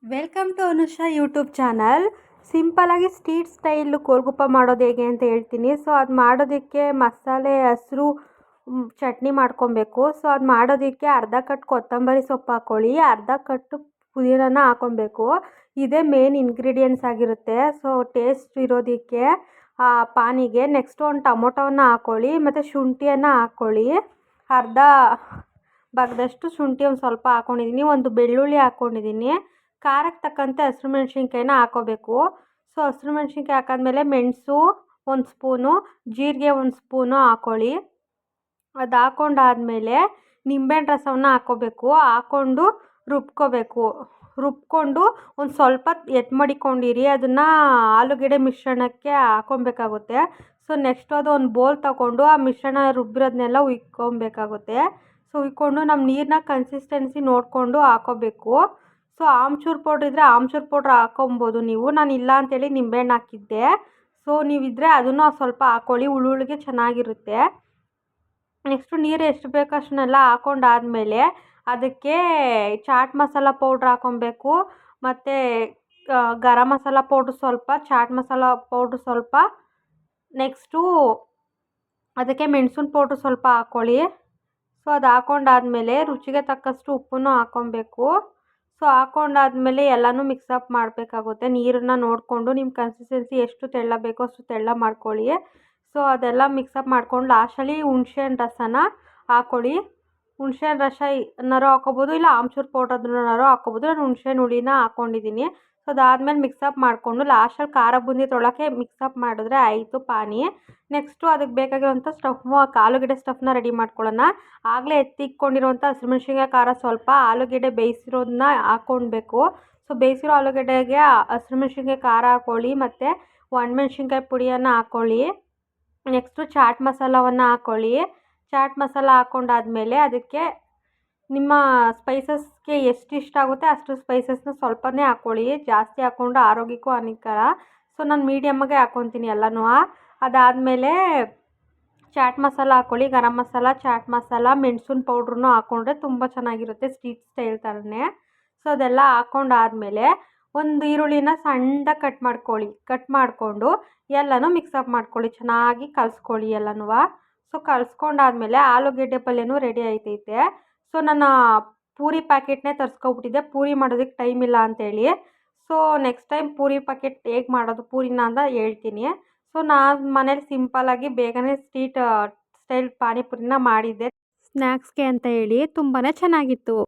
Welcome to Anusha YouTube channel. ಸಿಂಪಲಾಗಿ street style golgappa ಮಾಡೋದು ಹೇಗೆ ಅಂತ ಹೇಳ್ತೀನಿ. ಸೊ ಅದು ಮಾಡೋದಕ್ಕೆ ಮಸಾಲೆ ಹಸಿರು ಚಟ್ನಿ ಮಾಡ್ಕೊಬೇಕು. ಸೊ ಅದು ಮಾಡೋದಕ್ಕೆ ಅರ್ಧ ಕಟ್ ಕೊತ್ತಂಬರಿ ಸೊಪ್ಪು ಹಾಕ್ಕೊಳ್ಳಿ, ಅರ್ಧ ಕಟ್ಟು ಪುದೀನನ ಹಾಕೊಬೇಕು. ಇದೇ ಮೇನ್ ಇಂಗ್ರೀಡಿಯೆಂಟ್ಸ್ ಆಗಿರುತ್ತೆ. ಸೊ ಟೇಸ್ಟ್ ಇರೋದಕ್ಕೆ ಪಾನಿಗೆ ನೆಕ್ಸ್ಟ್ ಒಂದು ಟೊಮೊಟೊವನ್ನು ಹಾಕ್ಕೊಳ್ಳಿ ಮತ್ತು ಶುಂಠಿಯನ್ನು ಹಾಕ್ಕೊಳ್ಳಿ. ಅರ್ಧ ಭಾಗದಷ್ಟು ಶುಂಠಿ ಒಂದು ಸ್ವಲ್ಪ ಹಾಕ್ಕೊಂಡಿದ್ದೀನಿ, ಒಂದು ಬೆಳ್ಳುಳ್ಳಿ ಹಾಕ್ಕೊಂಡಿದ್ದೀನಿ. ಖಾರಕ್ಕೆ ತಕ್ಕಂತೆ ಹಸಿರು ಮೆಣಸಿನ್ಕಾಯಿನ ಹಾಕ್ಕೋಬೇಕು. ಸೊ ಹಸಿರು ಮೆಣಸಿನ್ಕಾಯಿ ಹಾಕಾದ್ಮೇಲೆ ಮೆಣಸು ಒಂದು ಸ್ಪೂನು, ಜೀರಿಗೆ ಒಂದು ಸ್ಪೂನು ಹಾಕ್ಕೊಳ್ಳಿ. ಅದು ಹಾಕ್ಕೊಂಡಾದ್ಮೇಲೆ ನಿಂಬೆಹಣ್ಣು ರಸವನ್ನು ಹಾಕ್ಕೋಬೇಕು. ಹಾಕ್ಕೊಂಡು ರುಬ್ಕೊಂಡು ಒಂದು ಸ್ವಲ್ಪ ಮಡಿಕೊಂಡಿರಿ. ಅದನ್ನು ಆಲೂಗೆಡ್ಡೆ ಮಿಶ್ರಣಕ್ಕೆ ಹಾಕ್ಕೊಬೇಕಾಗುತ್ತೆ. ಸೊ ನೆಕ್ಸ್ಟ್ ಅದು ಒಂದು ಬೌಲ್ ತಗೊಂಡು ಆ ಮಿಶ್ರಣ ರುಬ್ಬಿರೋದನ್ನೆಲ್ಲ ಉಯ್ಕೊಬೇಕಾಗುತ್ತೆ. ಸೊ ಉಯ್ಕೊಂಡು ನಮ್ಮ ನೀರಿನ ಕನ್ಸಿಸ್ಟೆನ್ಸಿ ನೋಡಿಕೊಂಡು ಹಾಕ್ಕೋಬೇಕು. ಸೊ ಆಮ್ಚೂರು ಪೌಡ್ರ್ ಇದ್ದರೆ ಆಮ್ಚೂರು ಪೌಡ್ರ್ ಹಾಕ್ಕೊಬೋದು ನೀವು. ನಾನು ಇಲ್ಲ ಅಂತೇಳಿ ನಿಂಬೆಹಣ್ಣು ಹಾಕಿದ್ದೆ. ಸೊ ನೀವಿದ್ದರೆ ಅದನ್ನು ಸ್ವಲ್ಪ ಹಾಕ್ಕೊಳ್ಳಿ, ಹುಳುಳಿಗೆ ಚೆನ್ನಾಗಿರುತ್ತೆ. ನೆಕ್ಸ್ಟು ನೀರು ಎಷ್ಟು ಬೇಕೋ ಅಷ್ಟನ್ನೆಲ್ಲ ಹಾಕ್ಕೊಂಡಾದ್ಮೇಲೆ ಅದಕ್ಕೆ ಚಾಟ್ ಮಸಾಲ ಪೌಡ್ರ್ ಹಾಕ್ಕೊಬೇಕು, ಮತ್ತು ಗರಂ ಮಸಾಲ ಪೌಡ್ರ್ ಸ್ವಲ್ಪ, ಚಾಟ್ ಮಸಾಲ ಪೌಡ್ರ್ ಸ್ವಲ್ಪ, ನೆಕ್ಸ್ಟು ಅದಕ್ಕೆ ಮೆಣಸಿನ ಪೌಡ್ರ್ ಸ್ವಲ್ಪ ಹಾಕ್ಕೊಳ್ಳಿ. ಸೊ ಅದು ಹಾಕ್ಕೊಂಡಾದ್ಮೇಲೆ ರುಚಿಗೆ ತಕ್ಕಷ್ಟು ಉಪ್ಪನ್ನು ಹಾಕ್ಕೊಬೇಕು. ಸೊ ಹಾಕ್ಕೊಂಡಾದ್ಮೇಲೆ ಎಲ್ಲನೂ ಮಿಕ್ಸಪ್ ಮಾಡಬೇಕಾಗುತ್ತೆ. ನೀರನ್ನು ನೋಡಿಕೊಂಡು ನಿಮ್ಮ ಕನ್ಸಿಸ್ಟೆನ್ಸಿ ಎಷ್ಟು ತೆಳ್ಳ ಬೇಕೋ ಅಷ್ಟು ತೆಳ್ಳ ಮಾಡ್ಕೊಳ್ಳಿ. ಸೊ ಅದೆಲ್ಲ ಮಿಕ್ಸಪ್ ಮಾಡ್ಕೊಂಡು ಲಾಸ್ಟಲ್ಲಿ ಹುಣ್ಸೆಹಣ್ಣು ರಸನ ಹಾಕ್ಕೊಳ್ಳಿ. ಹುಣ್ಸೆಹಣ್ಣು ರಸ ಏನಾರು ಹಾಕ್ಕೋಬೋದು, ಇಲ್ಲ ಆಮ್ಚೂರು ಪೌಡ್ರ್ ಅದನ್ನಾರು ಹಾಕ್ಕೋಬೋದು. ನಾನು ಹುಣ್ಸೆಹಣ್ಣು ಹುಳಿನ ಹಾಕ್ಕೊಂಡಿದ್ದೀನಿ. ಸೊ ಅದಾದಮೇಲೆ ಮಿಕ್ಸಪ್ ಮಾಡಿಕೊಂಡು ಲಾಸ್ಟಲ್ಲಿ ಖಾರ ಬೂಂದಿ ತೊಗೊಳಕ್ಕೆ ಮಿಕ್ಸಪ್ ಮಾಡಿದ್ರೆ ಆಯಿತು ಪಾನಿ. ನೆಕ್ಸ್ಟು ಅದಕ್ಕೆ ಬೇಕಾಗಿರೋಂಥ ಆಲೂಗೆಡ್ಡೆ ಸ್ಟಫ್ನ ರೆಡಿ ಮಾಡ್ಕೊಳ್ಳೋಣ. ಆಗಲೇ ಎತ್ತಿಟ್ಕೊಂಡಿರೋಂಥ ಹಸಿಮೆಣ್ಸಿನ್ಕಾಯಿ ಖಾರ ಸ್ವಲ್ಪ, ಆಲೂಗೆಡ್ಡೆ ಬೇಯಿಸಿರೋದನ್ನ ಹಾಕ್ಕೊಳ್ಬೇಕು. ಸೊ ಬೇಯಿಸಿರೋ ಆಲೂಗೆಡ್ಡೆಗೆ ಹಸಿಮೆಣ್ಸಿನ್ಕಾಯಿ ಖಾರ ಹಾಕ್ಕೊಳ್ಳಿ, ಮತ್ತು ಒಣಮೆಣ್ಸಿನ್ಕಾಯಿ ಪುಡಿಯನ್ನು ಹಾಕ್ಕೊಳ್ಳಿ. ನೆಕ್ಸ್ಟು ಚಾಟ್ ಮಸಾಲವನ್ನು ಹಾಕ್ಕೊಳ್ಳಿ. ಚಾಟ್ ಮಸಾಲ ಹಾಕ್ಕೊಂಡಾದ್ಮೇಲೆ ಅದಕ್ಕೆ ನಿಮ್ಮ ಸ್ಪೈಸಸ್ಗೆ ಎಷ್ಟು ಇಷ್ಟ ಆಗುತ್ತೆ ಅಷ್ಟು ಸ್ಪೈಸಸ್ನ ಸ್ವಲ್ಪನೇ ಹಾಕ್ಕೊಳ್ಳಿ. ಜಾಸ್ತಿ ಹಾಕ್ಕೊಂಡು ಆರೋಗ್ಯಕ್ಕೂ ಹಾನಿಕರ. ಸೊ ನಾನು ಮೀಡಿಯಮ್ಮಾಗೆ ಹಾಕ್ಕೊತೀನಿ ಎಲ್ಲನೂ. ಅದಾದಮೇಲೆ ಚಾಟ್ ಮಸಾಲ ಹಾಕ್ಕೊಳ್ಳಿ, ಗರಂ ಮಸಾಲ, ಚಾಟ್ ಮಸಾಲ, ಮೆಣಸಿನ ಪೌಡ್ರನ್ನೂ ಹಾಕ್ಕೊಂಡ್ರೆ ತುಂಬ ಚೆನ್ನಾಗಿರುತ್ತೆ ಸ್ಟ್ರೀಟ್ ಸ್ಟೈಲ್ ಥರನೇ. ಸೊ ಅದೆಲ್ಲ ಹಾಕ್ಕೊಂಡಾದ್ಮೇಲೆ ಒಂದು ಈರುಳ್ಳಿನ ಸಣ್ಣದಾಗಿ ಕಟ್ ಮಾಡಿಕೊಂಡು ಎಲ್ಲನೂ ಮಿಕ್ಸಪ್ ಮಾಡ್ಕೊಳ್ಳಿ, ಚೆನ್ನಾಗಿ ಕಲಿಸ್ಕೊಳ್ಳಿ ಎಲ್ಲನೂ. ಸೊ ಕಲಿಸ್ಕೊಂಡಾದ್ಮೇಲೆ ಆಲೂಗೆಡ್ಡೆ ಪಲ್ಯನೂ ರೆಡಿ ಆಯ್ತೈತೆ. ಸೊ ನಾನು ಪೂರಿ ಪ್ಯಾಕೆಟ್ನೇ ತರಿಸ್ಕೊಬಿಟ್ಟಿದ್ದೆ, ಪೂರಿ ಮಾಡೋದಕ್ಕೆ ಟೈಮ್ ಇಲ್ಲ ಅಂತೇಳಿ. So next time puri packet ಹೇಗೆ ಮಾಡೋದು ಪೂರಿನ ಅಂತ ಹೇಳ್ತೀನಿ. ಸೊ ನಾನು ಮನೇಲಿ ಸಿಂಪಲ್ಲಾಗಿ ಬೇಗನೆ ಸ್ಟ್ರೀಟ್ ಸ್ಟೈಲ್ ಪಾನಿಪುರಿನ ಮಾಡಿದ್ದೆ ಸ್ನ್ಯಾಕ್ಸ್ಗೆ ಅಂತ ಹೇಳಿ. ತುಂಬಾ ಚೆನ್ನಾಗಿತ್ತು.